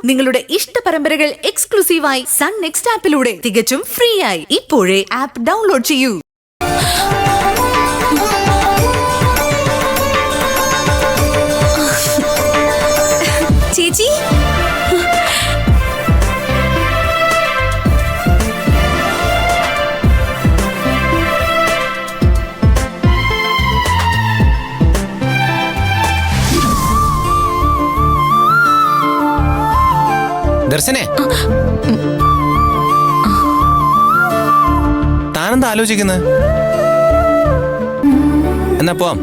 നിങ്ങളുടെ ഇഷ്ട പരമ്പരകൾ എക്സ്ക്ലൂസീവായി സൺ നെക്സ്റ്റ് ആപ്പിലൂടെ തികച്ചും ഫ്രീ ആയി ഇപ്പോഴേ ആപ്പ് ഡൗൺലോഡ് ചെയ്യൂ. ചേച്ചി ദർശനെ, താനെന്താ ആലോചിക്കുന്നത്? എന്നാ പോവാം.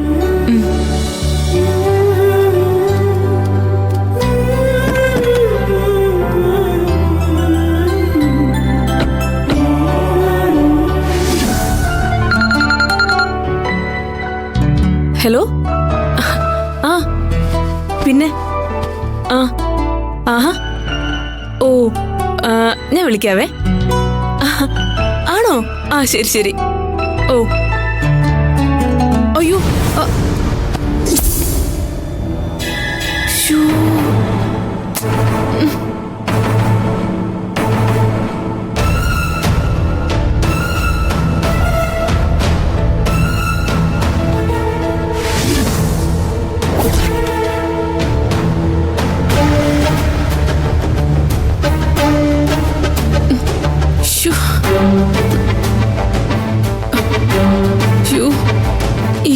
ഹലോ. ആ പിന്നെ ആഹാ ഓ ഞാൻ വിളിക്കാവേ. ആണോ? ആ ശരി ശരി. ഓ അയ്യോ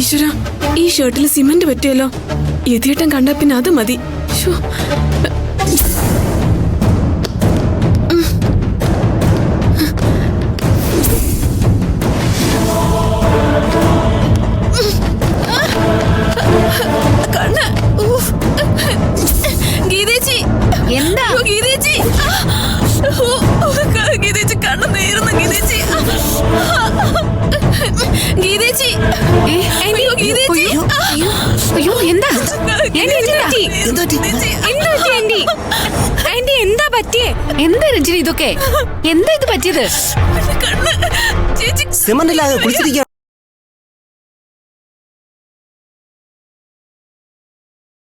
ഈശ്വര, ഈ ഷർട്ടിൽ സിമന്റ് പറ്റിയല്ലോ. യഥേട്ടൻ കണ്ട പിന്നെ അത് മതി. കണ്ണ് ഗീതേച്ചി, എന്താ ഗീതേച്ചി? ഗീതേച്ചി കണ്ണ് നേരുന്നു. ഗീതേച്ചി, ഗീതേച്ചി, അയ്യോ എന്താ എന്താ പറ്റിയേ? എന്താ രഞ്ജിനി ഇതൊക്കെ? എന്താ ഇത് പറ്റിയത്? സിമന്റിലാകെ കുളിച്ചിരിക്കുക.